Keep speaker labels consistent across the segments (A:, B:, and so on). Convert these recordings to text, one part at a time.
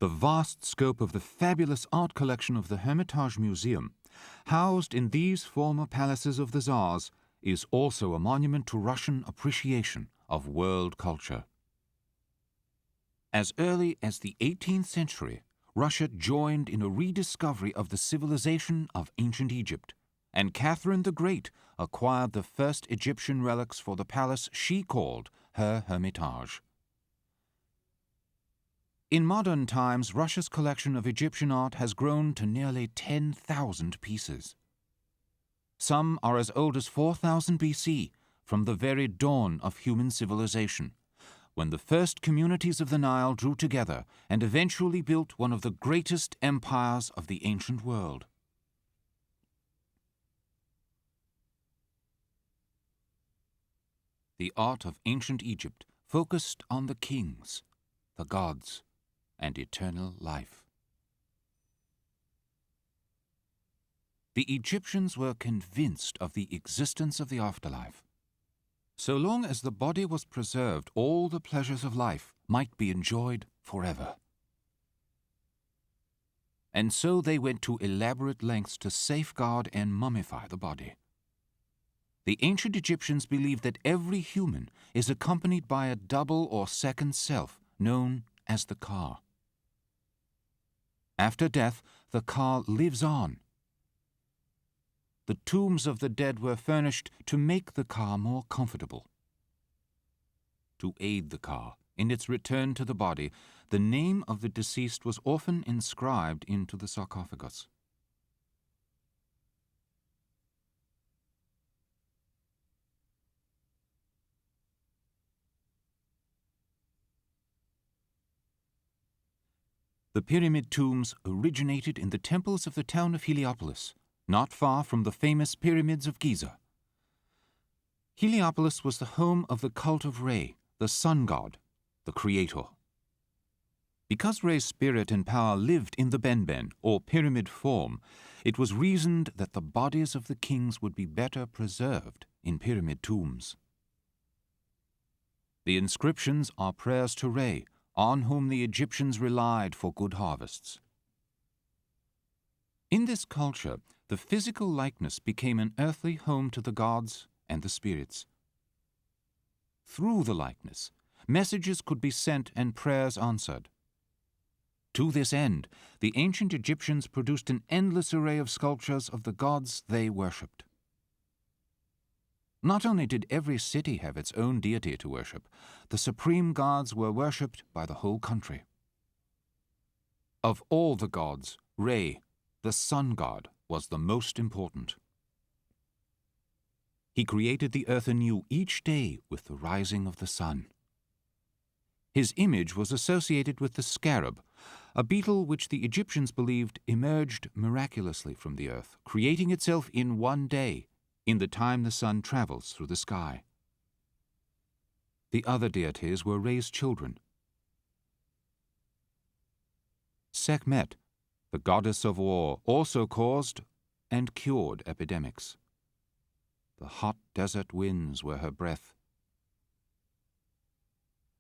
A: The vast scope of the fabulous art collection of the Hermitage Museum, housed in these former palaces of the Tsars, is also a monument to Russian appreciation of world culture. As early as the 18th century, Russia joined in a rediscovery of the civilization of ancient Egypt, and Catherine the Great acquired the first Egyptian relics for the palace she called her Hermitage. In modern times, Russia's collection of Egyptian art has grown to nearly 10,000 pieces. Some are as old as 4000 BC, from the very dawn of human civilization, when the first communities of the Nile drew together and eventually built one of the greatest empires of the ancient world. The art of ancient Egypt focused on the kings, the gods, and eternal life. The Egyptians were convinced of the existence of the afterlife. So long as the body was preserved, all the pleasures of life might be enjoyed forever. And so they went to elaborate lengths to safeguard and mummify the body. The ancient Egyptians believed that every human is accompanied by a double or second self known as the Ka. After death, the Ka lives on. The tombs of the dead were furnished to make the Ka more comfortable. To aid the Ka in its return to the body, the name of the deceased was often inscribed into the sarcophagus. The pyramid tombs originated in the temples of the town of Heliopolis, not far from the famous pyramids of Giza. Heliopolis was the home of the cult of Re, the sun god, the creator. Because Re's spirit and power lived in the benben, or pyramid form, it was reasoned that the bodies of the kings would be better preserved in pyramid tombs. The inscriptions are prayers to Re, on whom the Egyptians relied for good harvests. In this culture, the physical likeness became an earthly home to the gods and the spirits. Through the likeness, messages could be sent and prayers answered. To this end, the ancient Egyptians produced an endless array of sculptures of the gods they worshipped. Not only did every city have its own deity to worship, the supreme gods were worshipped by the whole country. Of all the gods, Re, the sun god, was the most important. He created the earth anew each day with the rising of the sun. His image was associated with the scarab, a beetle which the Egyptians believed emerged miraculously from the earth, creating itself in one day, in the time the sun travels through the sky. The other deities were Re's children. Sekhmet, the goddess of war, also caused and cured epidemics. The hot desert winds were her breath.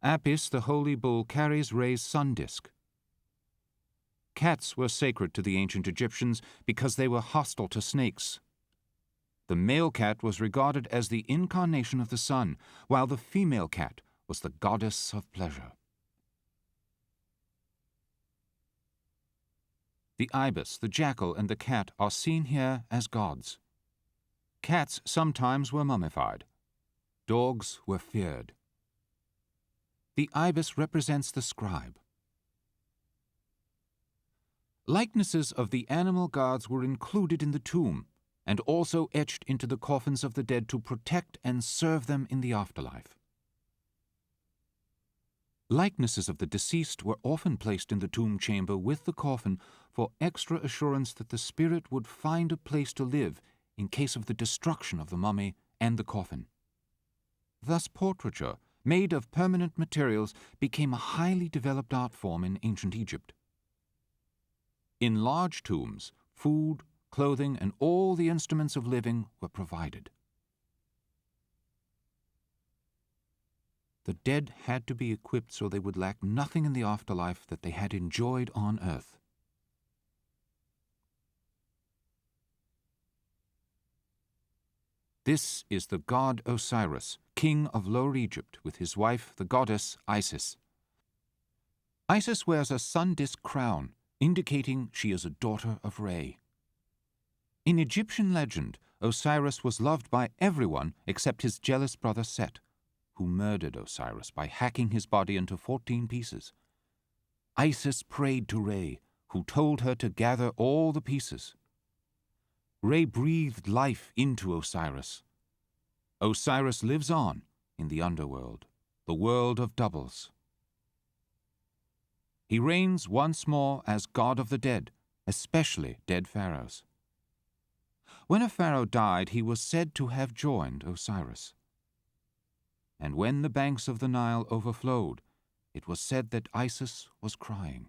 A: Apis, the holy bull, carries Re's sun disk. Cats were sacred to the ancient Egyptians because they were hostile to snakes. The male cat was regarded as the incarnation of the sun, while the female cat was the goddess of pleasure. The ibis, the jackal, and the cat are seen here as gods. Cats sometimes were mummified. Dogs were feared. The ibis represents the scribe. Likenesses of the animal gods were included in the tomb and also etched into the coffins of the dead to protect and serve them in the afterlife. Likenesses of the deceased were often placed in the tomb chamber with the coffin for extra assurance that the spirit would find a place to live in case of the destruction of the mummy and the coffin. Thus portraiture, made of permanent materials, became a highly developed art form in ancient Egypt. In large tombs, food, clothing, and all the instruments of living were provided. The dead had to be equipped so they would lack nothing in the afterlife that they had enjoyed on earth. This is the god Osiris, king of Lower Egypt, with his wife, the goddess Isis. Isis wears a sun-disk crown, indicating she is a daughter of Re. In Egyptian legend, Osiris was loved by everyone except his jealous brother Set, who murdered Osiris by hacking his body into 14 pieces. Isis prayed to Re, who told her to gather all the pieces. Re breathed life into Osiris. Osiris lives on in the underworld, the world of doubles. He reigns once more as god of the dead, especially dead pharaohs. When a pharaoh died, he was said to have joined Osiris. And when the banks of the Nile overflowed, it was said that Isis was crying.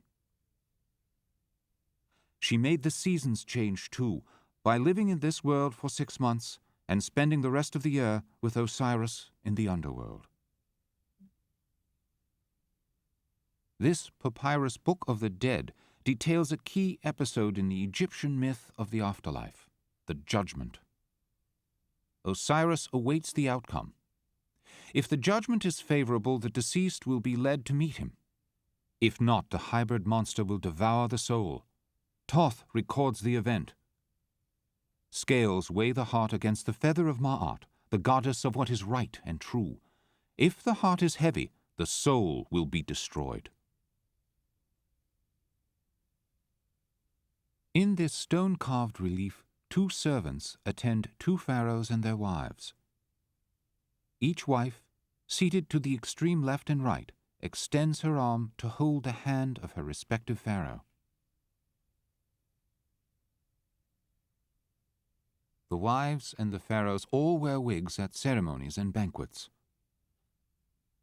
A: She made the seasons change too, by living in this world for 6 months and spending the rest of the year with Osiris in the underworld. This papyrus Book of the Dead details a key episode in the Egyptian myth of the afterlife, the judgment. Osiris awaits the outcome. If the judgment is favorable, the deceased will be led to meet him. If not, the hybrid monster will devour the soul. Thoth records the event. Scales weigh the heart against the feather of Ma'at, the goddess of what is right and true. If the heart is heavy, the soul will be destroyed. In this stone-carved relief, 2 servants attend 2 pharaohs and their wives. Each wife, seated to the extreme left and right, extends her arm to hold the hand of her respective pharaoh. The wives and the pharaohs all wear wigs at ceremonies and banquets.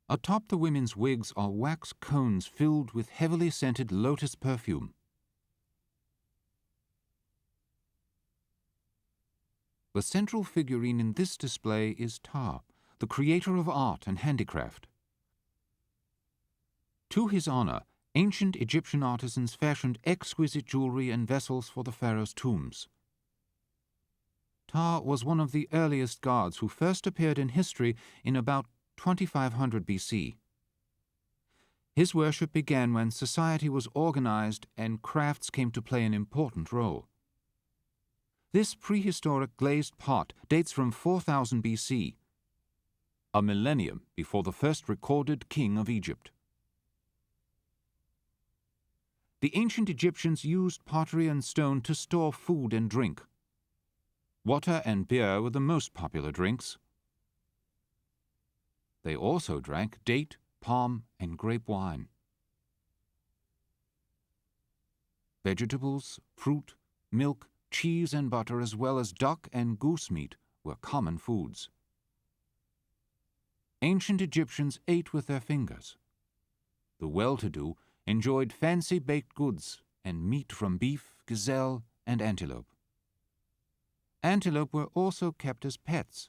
A: Atop the women's wigs are wax cones filled with heavily scented lotus perfume. The central figurine in this display is Ptah, the creator of art and handicraft. To his honor, ancient Egyptian artisans fashioned exquisite jewelry and vessels for the pharaoh's tombs. Ptah was one of the earliest gods who first appeared in history in about 2500 BC. His worship began when society was organized and crafts came to play an important role. This prehistoric glazed pot dates from 4000 BC, a millennium before the first recorded king of Egypt. The ancient Egyptians used pottery and stone to store food and drink. Water and beer were the most popular drinks. They also drank date, palm, and grape wine. Vegetables, fruit, milk, cheese and butter, as well as duck and goose meat, were common foods. Ancient Egyptians ate with their fingers. The well-to-do enjoyed fancy baked goods and meat from beef, gazelle, and antelope. Antelope were also kept as pets.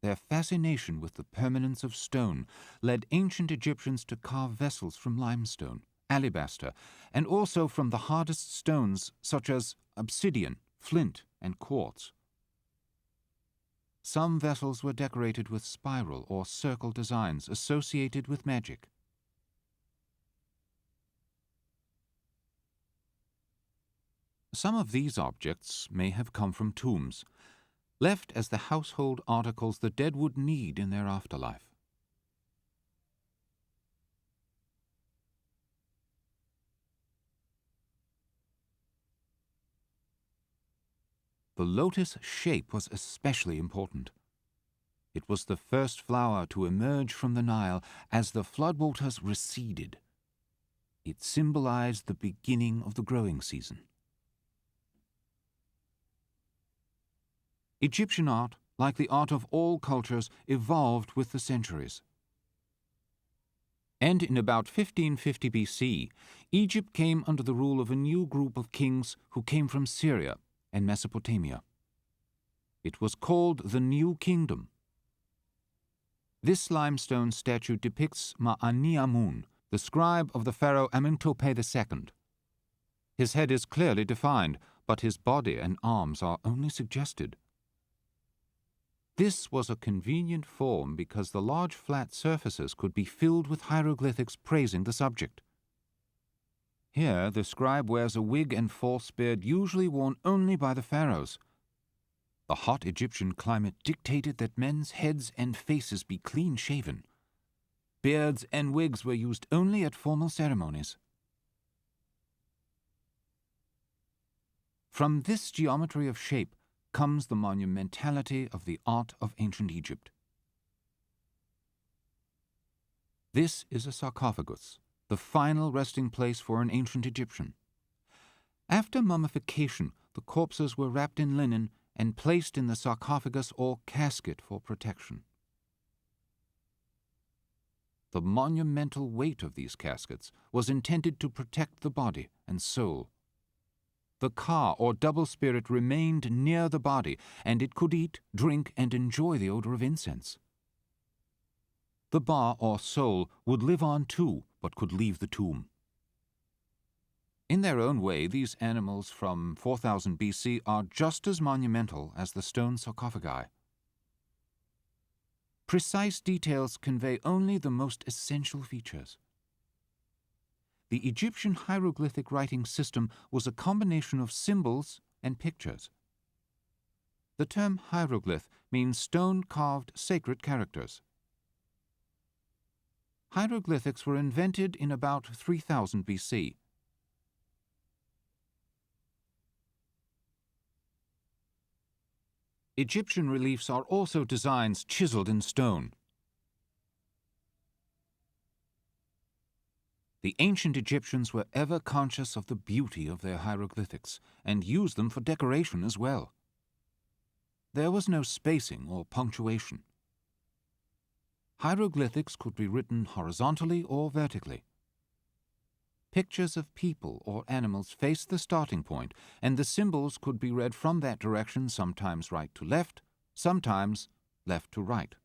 A: Their fascination with the permanence of stone led ancient Egyptians to carve vessels from limestone, alabaster, and also from the hardest stones such as obsidian, flint, and quartz. Some vessels were decorated with spiral or circle designs associated with magic. Some of these objects may have come from tombs, left as the household articles the dead would need in their afterlife. The lotus shape was especially important. It was the first flower to emerge from the Nile as the floodwaters receded. It symbolized the beginning of the growing season. Egyptian art, like the art of all cultures, evolved with the centuries. And in about 1550 BC, Egypt came under the rule of a new group of kings who came from Syria and Mesopotamia. It was called the New Kingdom. This limestone statue depicts Ma'ani-Amun, the scribe of the pharaoh Amenhotep II. His head is clearly defined, but his body and arms are only suggested. This was a convenient form because the large flat surfaces could be filled with hieroglyphics praising the subject. Here, the scribe wears a wig and false beard usually worn only by the pharaohs. The hot Egyptian climate dictated that men's heads and faces be clean-shaven. Beards and wigs were used only at formal ceremonies. From this geometry of shape comes the monumentality of the art of ancient Egypt. This is a sarcophagus, the final resting place for an ancient Egyptian. After mummification, the corpses were wrapped in linen and placed in the sarcophagus or casket for protection. The monumental weight of these caskets was intended to protect the body and soul. The ka, or double spirit, remained near the body, and it could eat, drink, and enjoy the odor of incense. The ba, or soul, would live on too, but could leave the tomb. In their own way, these animals from 4000 BC are just as monumental as the stone sarcophagi. Precise details convey only the most essential features. The Egyptian hieroglyphic writing system was a combination of symbols and pictures. The term hieroglyph means stone-carved sacred characters. Hieroglyphics were invented in about 3000 BC. Egyptian reliefs are also designs chiseled in stone. The ancient Egyptians were ever conscious of the beauty of their hieroglyphics and used them for decoration as well. There was no spacing or punctuation. Hieroglyphics could be written horizontally or vertically. Pictures of people or animals faced the starting point, and the symbols could be read from that direction, sometimes right to left, sometimes left to right.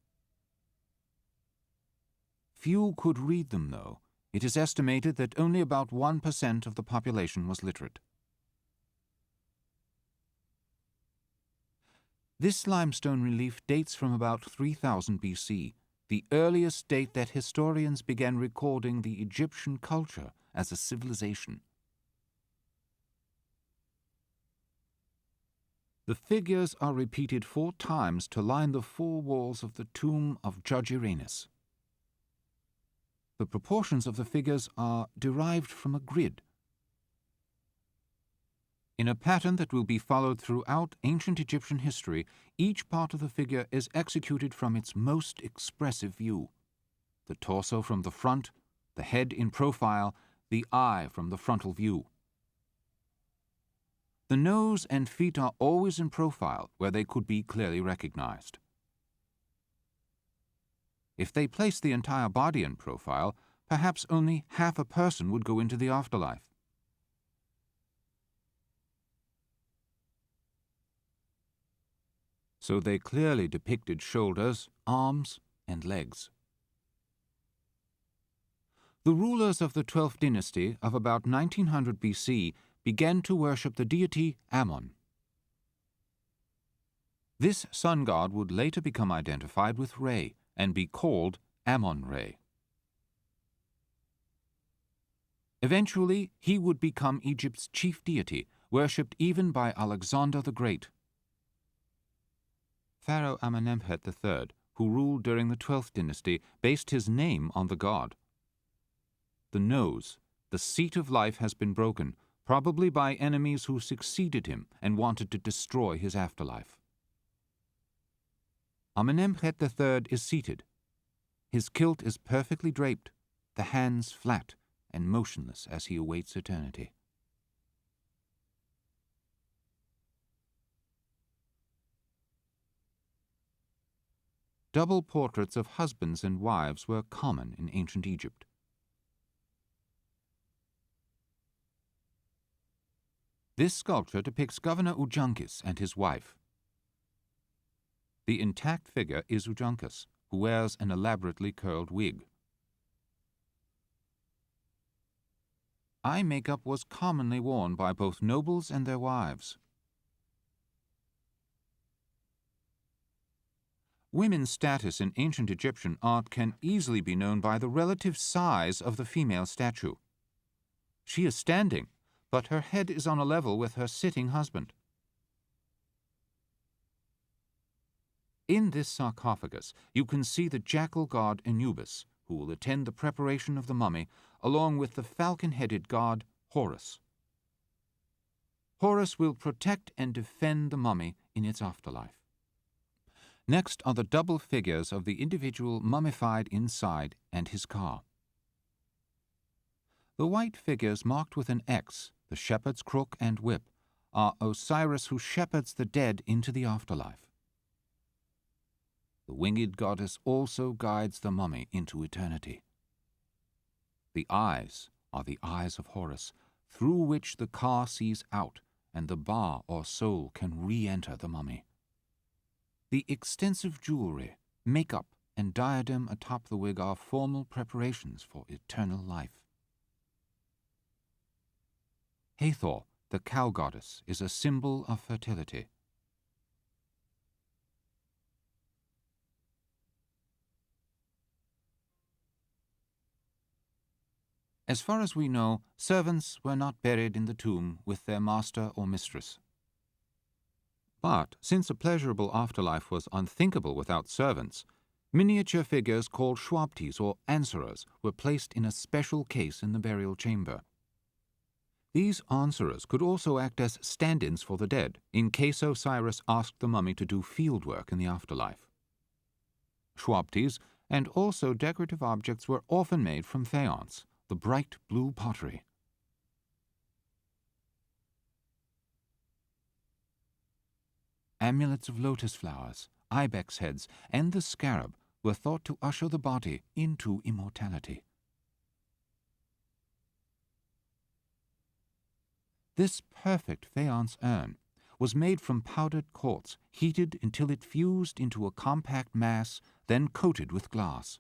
A: Few could read them, though. It is estimated that only about 1% of the population was literate. This limestone relief dates from about 3000 BC, the earliest date that historians began recording the Egyptian culture as a civilization. The figures are repeated 4 times to line the 4 walls of the tomb of Judge Uranus. The proportions of the figures are derived from a grid. In a pattern that will be followed throughout ancient Egyptian history, each part of the figure is executed from its most expressive view: the torso from the front, the head in profile, the eye from the frontal view. The nose and feet are always in profile, where they could be clearly recognized. If they placed the entire body in profile, perhaps only half a person would go into the afterlife. So they clearly depicted shoulders, arms, and legs. The rulers of the 12th dynasty of about 1900 BC began to worship the deity Ammon. This sun god would later become identified with Re and be called Ammon-Re. Eventually, he would become Egypt's chief deity, worshipped even by Alexander the Great. Pharaoh Amenemhet III, who ruled during the 12th dynasty, based his name on the god. The nose, the seat of life, has been broken, probably by enemies who succeeded him and wanted to destroy his afterlife. Amenemhet III is seated. His kilt is perfectly draped, the hands flat and motionless as he awaits eternity. Double portraits of husbands and wives were common in ancient Egypt. This sculpture depicts Governor Ujankis and his wife. The intact figure is Ujankis, who wears an elaborately curled wig. Eye makeup was commonly worn by both nobles and their wives. Women's status in ancient Egyptian art can easily be known by the relative size of the female statue. She is standing, but her head is on a level with her sitting husband. In this sarcophagus, you can see the jackal god Anubis, who will attend the preparation of the mummy, along with the falcon-headed god Horus. Horus will protect and defend the mummy in its afterlife. Next are the double figures of the individual mummified inside and his car. The white figures marked with an X, the shepherd's crook and whip, are Osiris who shepherds the dead into the afterlife. The winged goddess also guides the mummy into eternity. The eyes are the eyes of Horus, through which the car sees out and the ba or soul can re-enter the mummy. The extensive jewelry, makeup, and diadem atop the wig are formal preparations for eternal life. Hathor, the cow goddess, is a symbol of fertility. As far as we know, servants were not buried in the tomb with their master or mistress. But since a pleasurable afterlife was unthinkable without servants, miniature figures called sculptors or answerers were placed in a special case in the burial chamber. These answerers could also act as stand-ins for the dead, in case Osiris asked the mummy to do field work in the afterlife. Sculptors and also decorative objects were often made from faience, the bright blue pottery. Amulets of lotus flowers, ibex heads, and the scarab were thought to usher the body into immortality. This perfect faience urn was made from powdered quartz, heated until it fused into a compact mass, then coated with glass.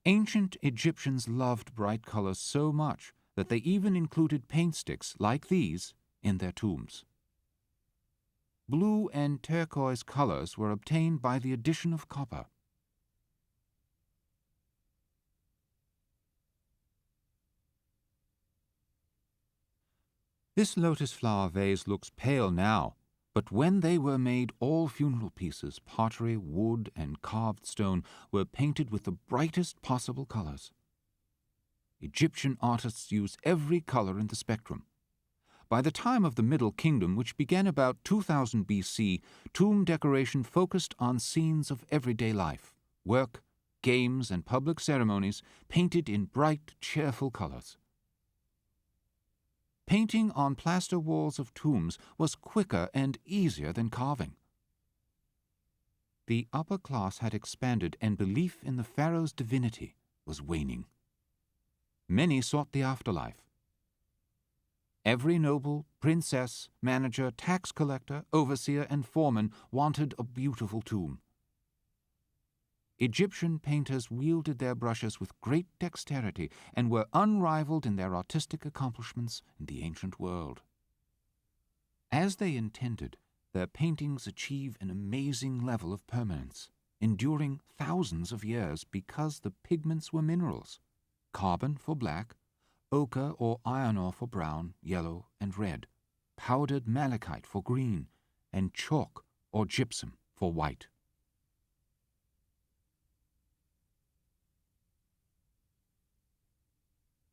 A: Ancient Egyptians loved bright colors so much that they even included paint sticks like these in their tombs. Blue and turquoise colors were obtained by the addition of copper. This lotus flower vase looks pale now, but when they were made, all funeral pieces, pottery, wood, and carved stone were painted with the brightest possible colors. Egyptian artists used every color in the spectrum. By the time of the Middle Kingdom, which began about 2000 BC, tomb decoration focused on scenes of everyday life, work, games, and public ceremonies painted in bright, cheerful colors. Painting on plaster walls of tombs was quicker and easier than carving. The upper class had expanded and belief in the pharaoh's divinity was waning. Many sought the afterlife. Every noble, princess, manager, tax collector, overseer, and foreman wanted a beautiful tomb. Egyptian painters wielded their brushes with great dexterity and were unrivaled in their artistic accomplishments in the ancient world. As they intended, their paintings achieve an amazing level of permanence, enduring thousands of years because the pigments were minerals: carbon for black, ochre or iron ore for brown, yellow, and red, powdered malachite for green, and chalk or gypsum for white.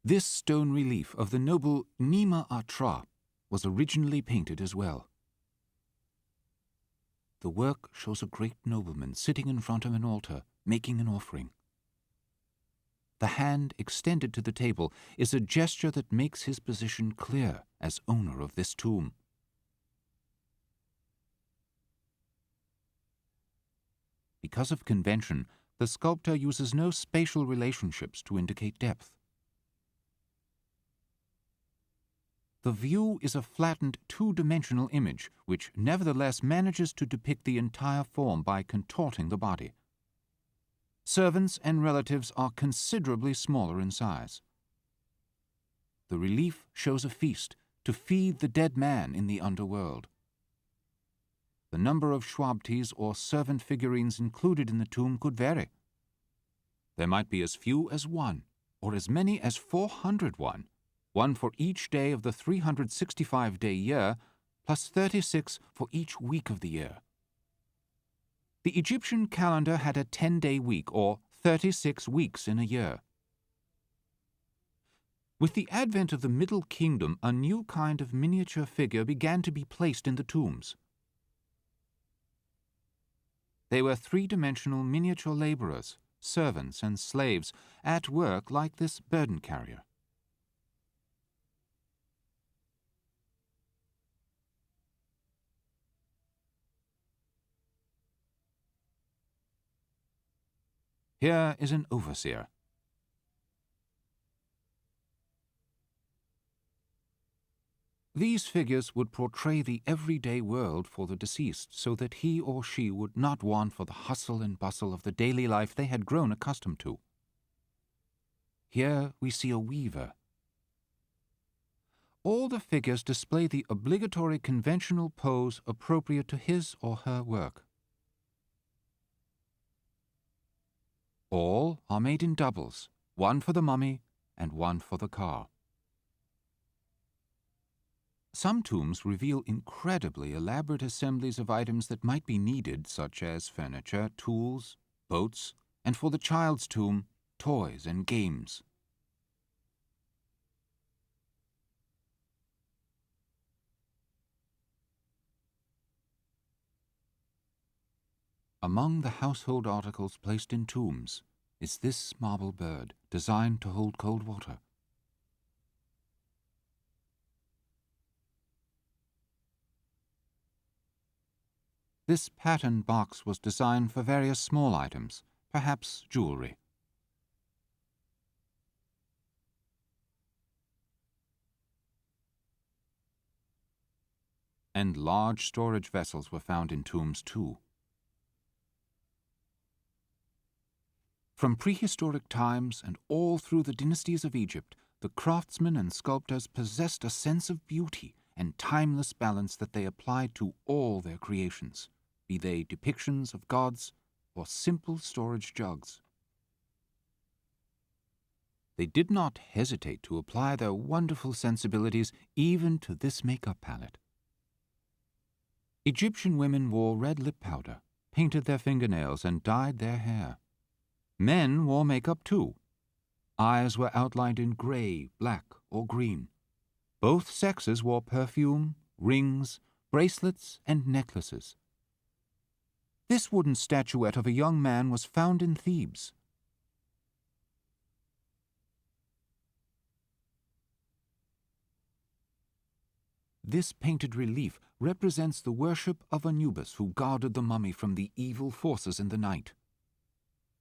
A: This stone relief of the noble Nima Atra was originally painted as well. The work shows a great nobleman sitting in front of an altar, making an offering. The hand extended to the table is a gesture that makes his position clear as owner of this tomb. Because of convention, the sculptor uses no spatial relationships to indicate depth. the view is a flattened two-dimensional image, which nevertheless manages to depict the entire form by contorting the body. Servants and relatives are considerably smaller in size. The relief shows a feast to feed the dead man in the underworld. The number of Schwabtes or servant figurines included in the tomb could vary. There might be as few as one, or as many as 401, one for each day of the 365-day year, plus 36 for each week of the year. The Egyptian calendar had a 10-day week, or 36 weeks in a year. With the advent of the Middle Kingdom, a new kind of miniature figure began to be placed in the tombs. They were three-dimensional miniature laborers, servants and slaves, at work like this burden carrier. Here is an overseer. These figures would portray the everyday world for the deceased so that he or she would not want for the hustle and bustle of the daily life they had grown accustomed to. Here we see a weaver. All the figures display the obligatory conventional pose appropriate to his or her work. All are made in doubles, one for the mummy and one for the car. Some tombs reveal incredibly elaborate assemblies of items that might be needed, such as furniture, tools, boats, and for the child's tomb, toys and games. Among the household articles placed in tombs is this marble bird, designed to hold cold water. This pattern box was designed for various small items, perhaps jewelry. And large storage vessels were found in tombs too. From prehistoric times and all through the dynasties of Egypt, the craftsmen and sculptors possessed a sense of beauty and timeless balance that they applied to all their creations, be they depictions of gods or simple storage jugs. They did not hesitate to apply their wonderful sensibilities even to this makeup palette. Egyptian women wore red lip powder, painted their fingernails, and dyed their hair. Men wore makeup too. Eyes were outlined in gray, black, or green. Both sexes wore perfume, rings, bracelets, and necklaces. This wooden statuette of a young man was found in Thebes. This painted relief represents the worship of Anubis, who guarded the mummy from the evil forces in the night.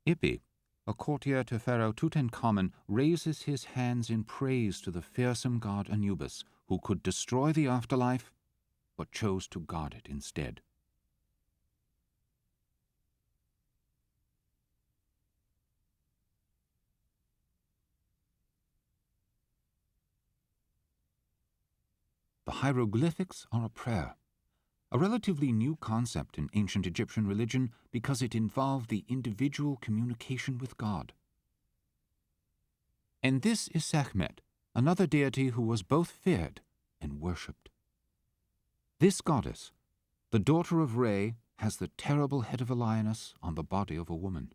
A: Ipi, a courtier to Pharaoh Tutankhamun, raises his hands in praise to the fearsome god Anubis, who could destroy the afterlife, but chose to guard it instead. The hieroglyphics are a prayer, a relatively new concept in ancient Egyptian religion because it involved the individual communication with God. And this is Sekhmet, another deity who was both feared and worshipped. This goddess, the daughter of Re, has the terrible head of a lioness on the body of a woman.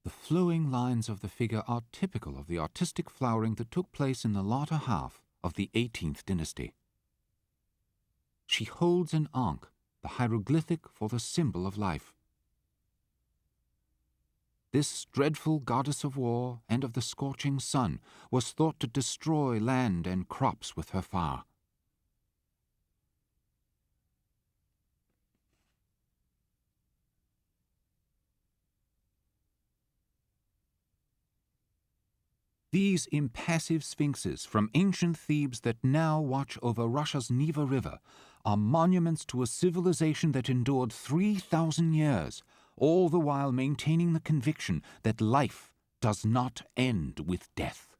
A: The flowing lines of the figure are typical of the artistic flowering that took place in the latter half of the 18th dynasty. She holds an ankh, the hieroglyphic for the symbol of life. This dreadful goddess of war and of the scorching sun was thought to destroy land and crops with her fire. These impassive sphinxes from ancient Thebes that now watch over Russia's Neva River are monuments to a civilization that endured 3,000 years, all the while maintaining the conviction that life does not end with death.